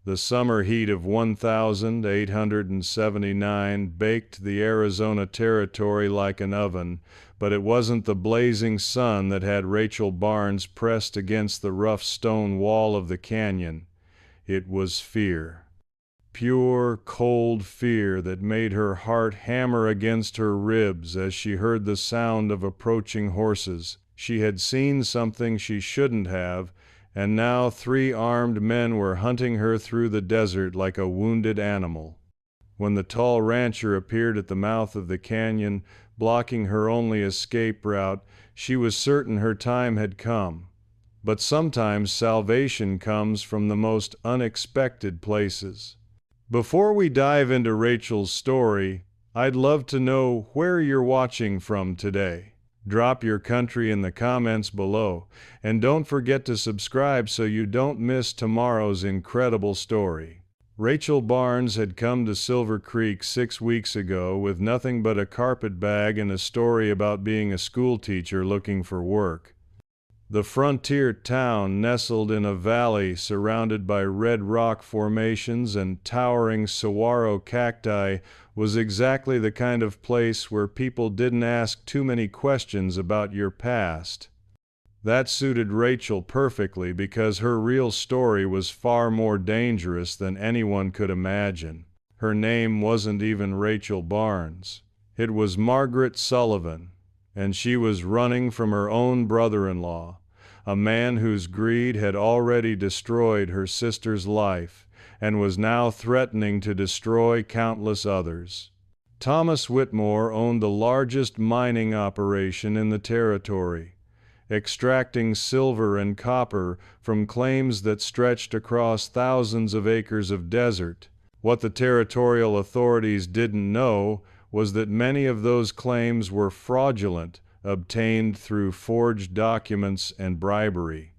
The summer heat of 1879 baked the Arizona Territory like an oven, but it wasn't the blazing sun that had Rachel Barnes pressed against the rough stone wall of the canyon. It was fear. Pure, cold fear that made her heart hammer against her ribs as she heard the sound of approaching horses. She had seen something she shouldn't have, and now 3 armed men were hunting her through the desert like a wounded animal. When the tall rancher appeared at the mouth of the canyon, blocking her only escape route, she was certain her time had come. But sometimes salvation comes from the most unexpected places. Before we dive into Rachel's story, I'd love to know where you're watching from today. Drop your country in the comments below, and don't forget to subscribe so you don't miss tomorrow's incredible story. Rachel Barnes had come to Silver Creek 6 weeks ago with nothing but a carpet bag and a story about being a schoolteacher looking for work. The frontier town, nestled in a valley surrounded by red rock formations and towering saguaro cacti, was exactly the kind of place where people didn't ask too many questions about your past. That suited Rachel perfectly because her real story was far more dangerous than anyone could imagine. Her name wasn't even Rachel Barnes. It was Margaret Sullivan, and she was running from her own brother-in-law, a man whose greed had already destroyed her sister's life and was now threatening to destroy countless others. Thomas Whitmore owned the largest mining operation in the territory, extracting silver and copper from claims that stretched across thousands of acres of desert. What the territorial authorities didn't know was that many of those claims were fraudulent, obtained through forged documents and bribery.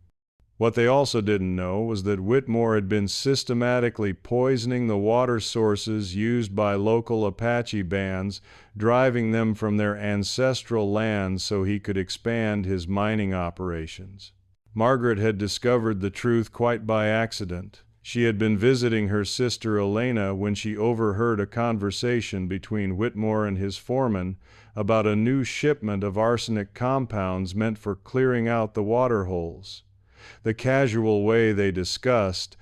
What they also didn't know was that Whitmore had been systematically poisoning the water sources used by local Apache bands, driving them from their ancestral lands so he could expand his mining operations. Margaret had discovered the truth quite by accident. She had been visiting her sister Elena when she overheard a conversation between Whitmore and his foreman about a new shipment of arsenic compounds meant for clearing out the water holes. The casual way they discussed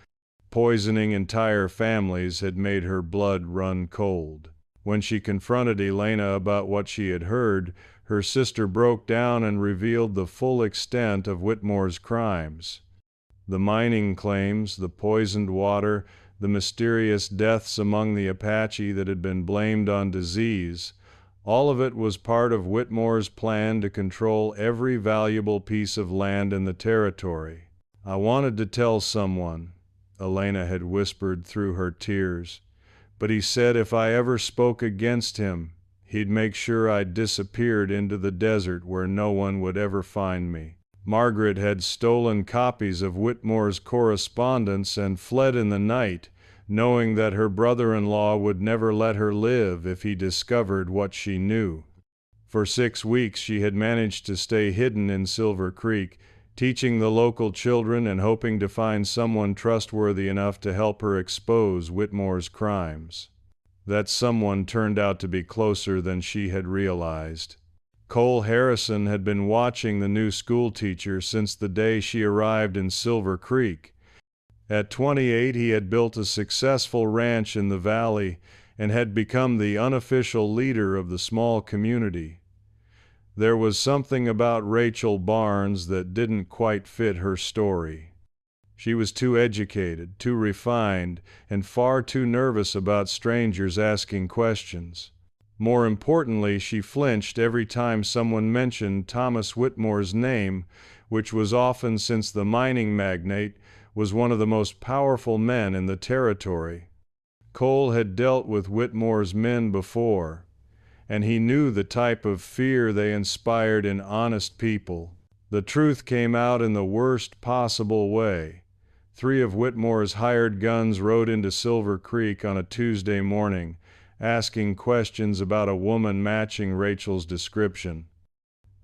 poisoning entire families had made her blood run cold. When she confronted Elena about what she had heard, her sister broke down and revealed the full extent of Whitmore's crimes. The mining claims, the poisoned water, the mysterious deaths among the Apache that had been blamed on disease, all of it was part of Whitmore's plan to control every valuable piece of land in the territory. "I wanted to tell someone," Elena had whispered through her tears, "but he said if I ever spoke against him, he'd make sure I disappeared into the desert where no one would ever find me." Margaret had stolen copies of Whitmore's correspondence and fled in the night, knowing that her brother-in-law would never let her live if he discovered what she knew. For 6 weeks she had managed to stay hidden in Silver Creek, teaching the local children and hoping to find someone trustworthy enough to help her expose Whitmore's crimes. That someone turned out to be closer than she had realized. Cole Harrison had been watching the new schoolteacher since the day she arrived in Silver Creek. At 28, he had built a successful ranch in the valley and had become the unofficial leader of the small community. There was something about Rachel Barnes that didn't quite fit her story. She was too educated, too refined, and far too nervous about strangers asking questions. More importantly, she flinched every time someone mentioned Thomas Whitmore's name, which was often since the mining magnate was one of the most powerful men in the territory. Cole had dealt with Whitmore's men before, and he knew the type of fear they inspired in honest people. The truth came out in the worst possible way. 3 of Whitmore's hired guns rode into Silver Creek on a Tuesday morning, asking questions about a woman matching Rachel's description.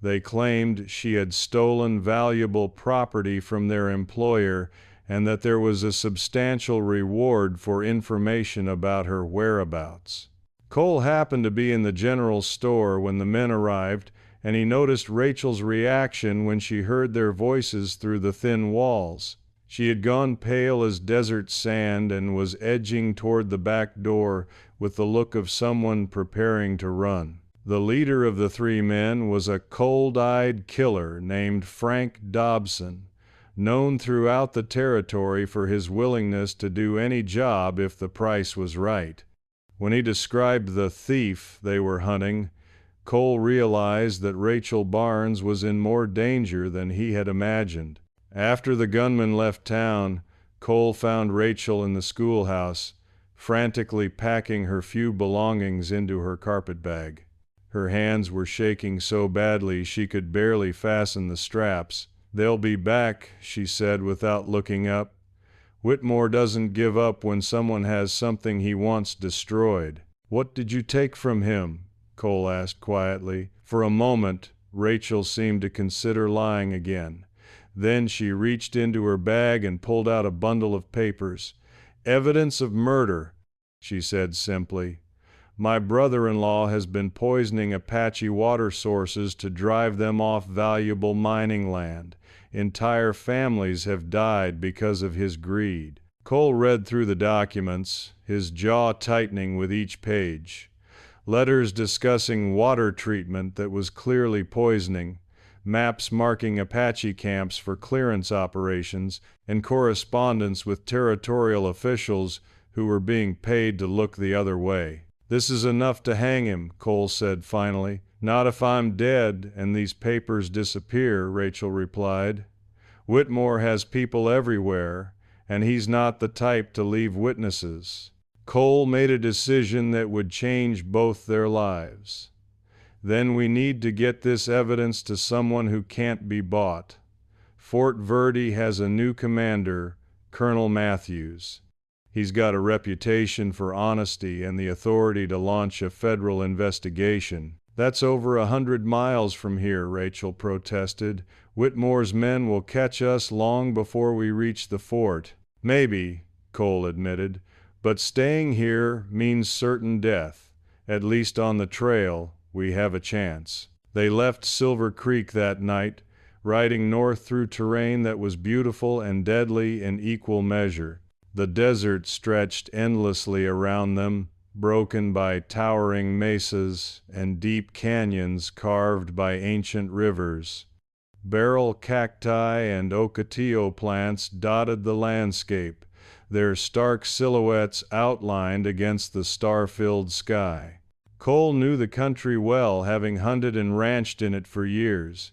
They claimed she had stolen valuable property from their employer and that there was a substantial reward for information about her whereabouts. Cole happened to be in the general store when the men arrived, and he noticed Rachel's reaction when she heard their voices through the thin walls. She had gone pale as desert sand and was edging toward the back door with the look of someone preparing to run. The leader of the three men was a cold-eyed killer named Frank Dobson, known throughout the territory for his willingness to do any job if the price was right. When he described the thief they were hunting, Cole realized that Rachel Barnes was in more danger than he had imagined. After the gunman left town, Cole found Rachel in the schoolhouse, frantically packing her few belongings into her carpetbag. Her hands were shaking so badly she could barely fasten the straps. "They'll be back," she said without looking up. "Whitmore doesn't give up when someone has something he wants destroyed." "What did you take from him?" Cole asked quietly. For a moment, Rachel seemed to consider lying again. Then she reached into her bag and pulled out a bundle of papers. "Evidence of murder," she said simply. "My brother-in-law has been poisoning Apache water sources to drive them off valuable mining land. Entire families have died because of his greed." Cole read through the documents, his jaw tightening with each page. Letters discussing water treatment that was clearly poisoning, maps marking Apache camps for clearance operations, and correspondence with territorial officials who were being paid to look the other way. "This is enough to hang him," Cole said finally. "Not if I'm dead and these papers disappear," Rachel replied. "Whitmore has people everywhere, and he's not the type to leave witnesses." Cole made a decision that would change both their lives. "Then we need to get this evidence to someone who can't be bought. Fort Verde has a new commander, Colonel Matthews. He's got a reputation for honesty and the authority to launch a federal investigation." "That's over 100 miles from here," Rachel protested. "Whitmore's men will catch us long before we reach the fort." "Maybe," Cole admitted, "but staying here means certain death. At least on the trail, we have a chance." They left Silver Creek that night, riding north through terrain that was beautiful and deadly in equal measure. The desert stretched endlessly around them, broken by towering mesas and deep canyons carved by ancient rivers. Beryl cacti and ocotillo plants dotted the landscape, their stark silhouettes outlined against the star-filled sky. Cole knew the country well, having hunted and ranched in it for years.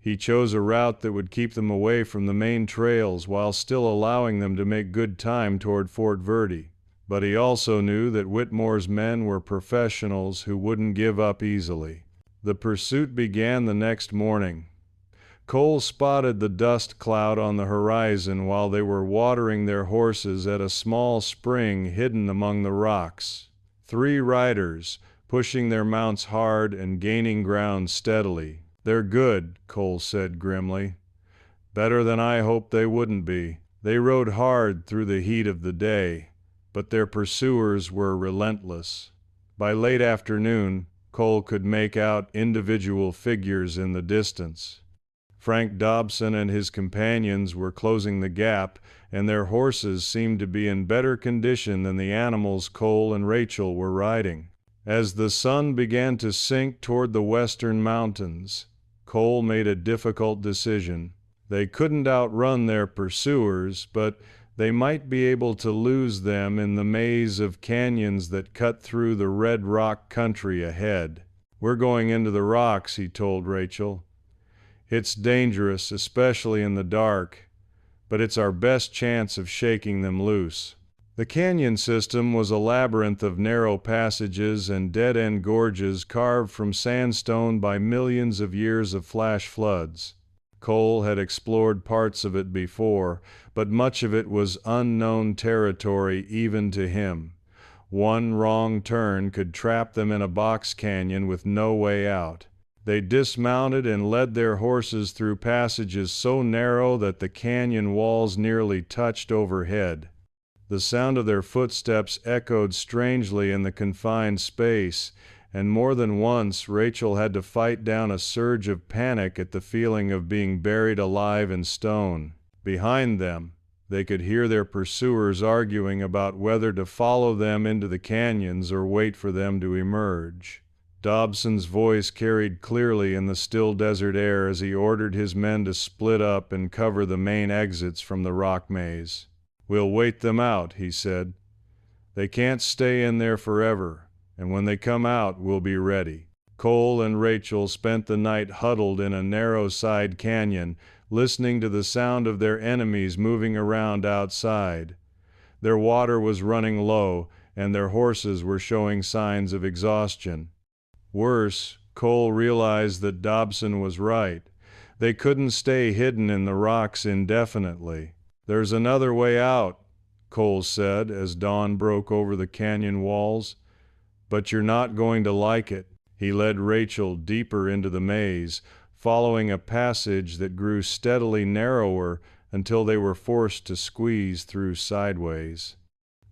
He chose a route that would keep them away from the main trails while still allowing them to make good time toward Fort Verde. But he also knew that Whitmore's men were professionals who wouldn't give up easily. The pursuit began the next morning. Cole spotted the dust cloud on the horizon while they were watering their horses at a small spring hidden among the rocks. 3 riders, pushing their mounts hard and gaining ground steadily. "They're good," Cole said grimly. "Better than I hoped they wouldn't be." They rode hard through the heat of the day, but their pursuers were relentless. By late afternoon, Cole could make out individual figures in the distance. Frank Dobson and his companions were closing the gap, and their horses seemed to be in better condition than the animals Cole and Rachel were riding. As the sun began to sink toward the western mountains, Cole made a difficult decision. They couldn't outrun their pursuers, but they might be able to lose them in the maze of canyons that cut through the red rock country ahead. "We're going into the rocks," he told Rachel. "It's dangerous, especially in the dark, but it's our best chance of shaking them loose." The canyon system was a labyrinth of narrow passages and dead-end gorges carved from sandstone by millions of years of flash floods. Cole had explored parts of it before, but much of it was unknown territory even to him. One wrong turn could trap them in a box canyon with no way out. They dismounted and led their horses through passages so narrow that the canyon walls nearly touched overhead. The sound of their footsteps echoed strangely in the confined space, and more than once Rachel had to fight down a surge of panic at the feeling of being buried alive in stone. Behind them, they could hear their pursuers arguing about whether to follow them into the canyons or wait for them to emerge. Dobson's voice carried clearly in the still desert air as he ordered his men to split up and cover the main exits from the rock maze. "We'll wait them out," he said. "They can't stay in there forever, and when they come out, we'll be ready." Cole and Rachel spent the night huddled in a narrow side canyon, listening to the sound of their enemies moving around outside. Their water was running low, and their horses were showing signs of exhaustion. Worse, Cole realized that Dobson was right. They couldn't stay hidden in the rocks indefinitely. "There's another way out," Cole said as dawn broke over the canyon walls. "But you're not going to like it." He led Rachel deeper into the maze, following a passage that grew steadily narrower until they were forced to squeeze through sideways.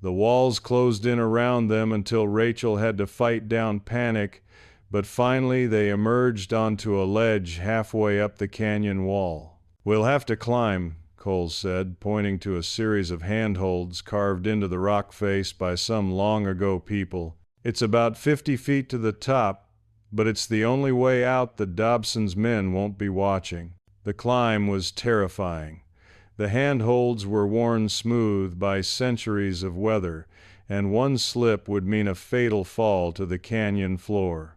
The walls closed in around them until Rachel had to fight down panic, but finally they emerged onto a ledge halfway up the canyon wall. "We'll have to climb," Cole said, pointing to a series of handholds carved into the rock face by some long-ago people. "It's about 50 feet to the top, but it's the only way out that Dobson's men won't be watching." The climb was terrifying. The handholds were worn smooth by centuries of weather, and one slip would mean a fatal fall to the canyon floor.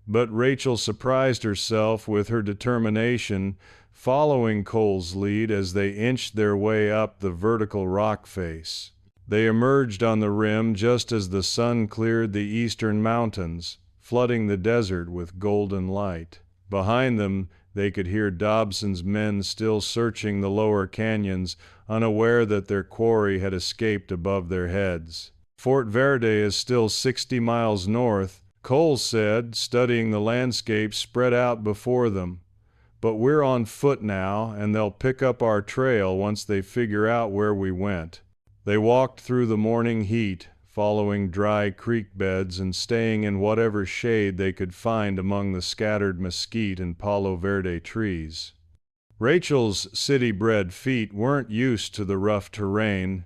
But Rachel surprised herself with her determination, following Cole's lead as they inched their way up the vertical rock face. They emerged on the rim just as the sun cleared the eastern mountains, flooding the desert with golden light. Behind them, they could hear Dobson's men still searching the lower canyons, unaware that their quarry had escaped above their heads. "Fort Verde is still 60 miles north," Cole said, studying the landscape spread out before them. "But we're on foot now, and they'll pick up our trail once they figure out where we went." They walked through the morning heat, following dry creek beds and staying in whatever shade they could find among the scattered mesquite and palo verde trees. Rachel's city-bred feet weren't used to the rough terrain,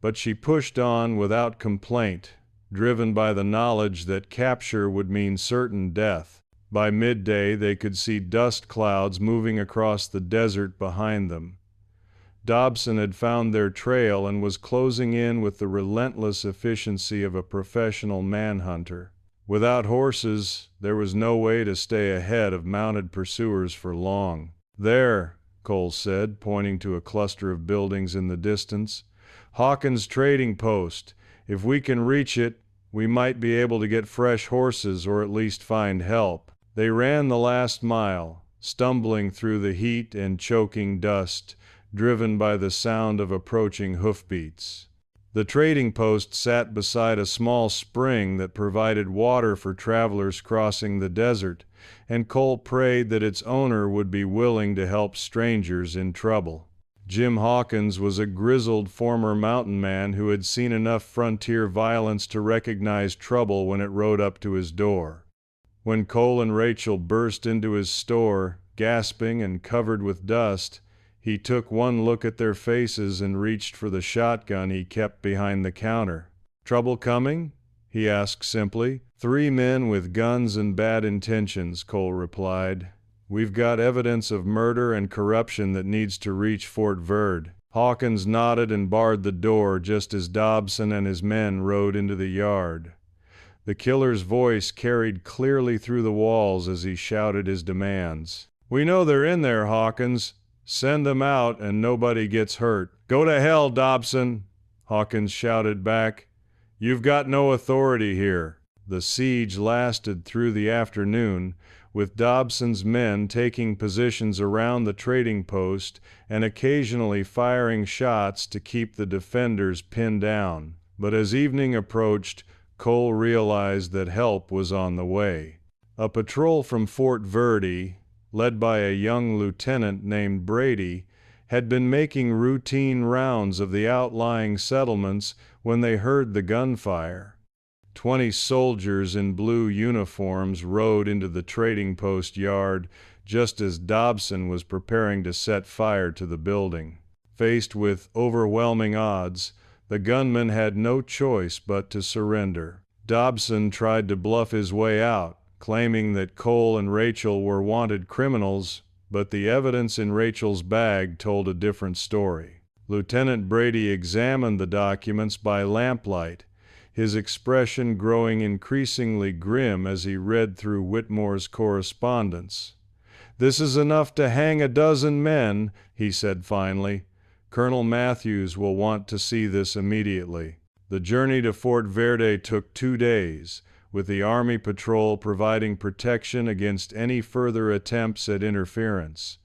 but she pushed on without complaint, driven by the knowledge that capture would mean certain death. By midday, they could see dust clouds moving across the desert behind them. Dobson had found their trail and was closing in with the relentless efficiency of a professional manhunter. Without horses, there was no way to stay ahead of mounted pursuers for long. "There," Cole said, pointing to a cluster of buildings in the distance. "Hawkins' trading post. If we can reach it, we might be able to get fresh horses or at least find help." They ran the last mile, stumbling through the heat and choking dust, driven by the sound of approaching hoofbeats. The trading post sat beside a small spring that provided water for travelers crossing the desert, and Cole prayed that its owner would be willing to help strangers in trouble. Jim Hawkins was a grizzled former mountain man who had seen enough frontier violence to recognize trouble when it rode up to his door. When Cole and Rachel burst into his store, gasping and covered with dust, he took one look at their faces and reached for the shotgun he kept behind the counter. "Trouble coming?" he asked simply. "3 men with guns and bad intentions," Cole replied. "We've got evidence of murder and corruption that needs to reach Fort Verde." Hawkins nodded and barred the door just as Dobson and his men rode into the yard. The killer's voice carried clearly through the walls as he shouted his demands. "We know they're in there, Hawkins. Send them out and nobody gets hurt." "Go to hell, Dobson," Hawkins shouted back. "You've got no authority here." The siege lasted through the afternoon, with Dobson's men taking positions around the trading post and occasionally firing shots to keep the defenders pinned down. But as evening approached, Cole realized that help was on the way. A patrol from Fort Verde, led by a young lieutenant named Brady, had been making routine rounds of the outlying settlements when they heard the gunfire. 20 soldiers in blue uniforms rode into the trading post yard just as Dobson was preparing to set fire to the building. Faced with overwhelming odds, the gunman had no choice but to surrender. Dobson tried to bluff his way out, claiming that Cole and Rachel were wanted criminals, but the evidence in Rachel's bag told a different story. Lieutenant Brady examined the documents by lamplight, his expression growing increasingly grim as he read through Whitmore's correspondence. "This is enough to hang a dozen men," he said finally. "Colonel Matthews will want to see this immediately." The journey to Fort Verde took 2 days, with the Army patrol providing protection against any further attempts at interference.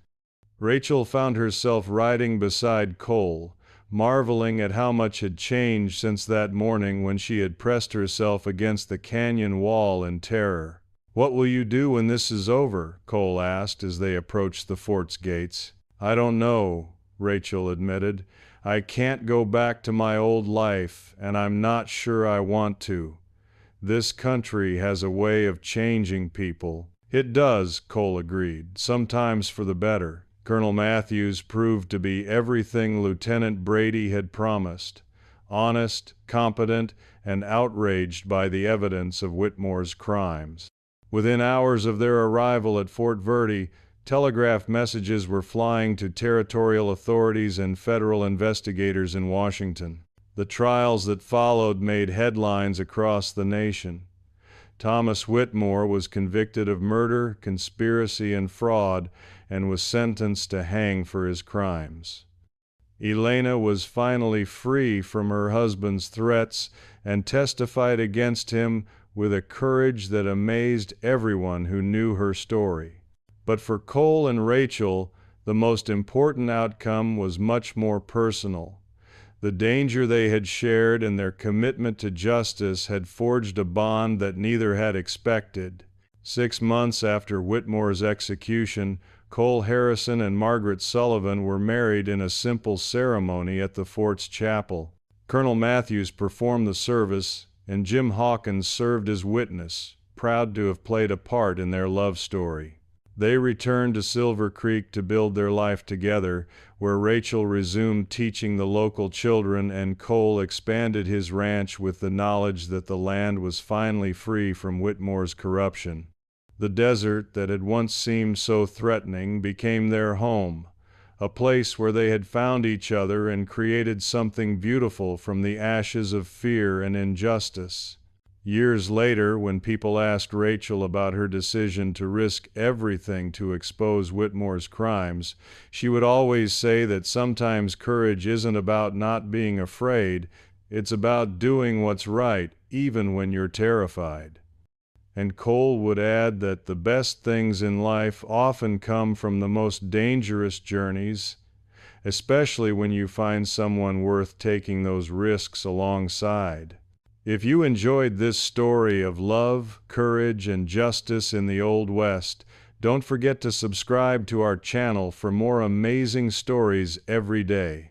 Rachel found herself riding beside Cole, marveling at how much had changed since that morning when she had pressed herself against the canyon wall in terror. "What will you do when this is over?" Cole asked as they approached the fort's gates. "I don't know," Rachel admitted. "I can't go back to my old life, and I'm not sure I want to. This country has a way of changing people." "It does," Cole agreed, "sometimes for the better." Colonel Matthews proved to be everything Lieutenant Brady had promised: honest, competent, and outraged by the evidence of Whitmore's crimes. Within hours of their arrival at Fort Verde, telegraph messages were flying to territorial authorities and federal investigators in Washington. The trials that followed made headlines across the nation. Thomas Whitmore was convicted of murder, conspiracy, and fraud, and was sentenced to hang for his crimes. Elena was finally free from her husband's threats and testified against him with a courage that amazed everyone who knew her story. But for Cole and Rachel, the most important outcome was much more personal. The danger they had shared and their commitment to justice had forged a bond that neither had expected. 6 months after Whitmore's execution, Cole Harrison and Margaret Sullivan were married in a simple ceremony at the fort's chapel. Colonel Matthews performed the service, and Jim Hawkins served as witness, proud to have played a part in their love story. They returned to Silver Creek to build their life together, where Rachel resumed teaching the local children and Cole expanded his ranch with the knowledge that the land was finally free from Whitmore's corruption. The desert that had once seemed so threatening became their home, a place where they had found each other and created something beautiful from the ashes of fear and injustice. Years later, when people asked Rachel about her decision to risk everything to expose Whitmore's crimes, she would always say that sometimes courage isn't about not being afraid, it's about doing what's right, even when you're terrified. And Cole would add that the best things in life often come from the most dangerous journeys, especially when you find someone worth taking those risks alongside. If you enjoyed this story of love, courage, and justice in the Old West, don't forget to subscribe to our channel for more amazing stories every day.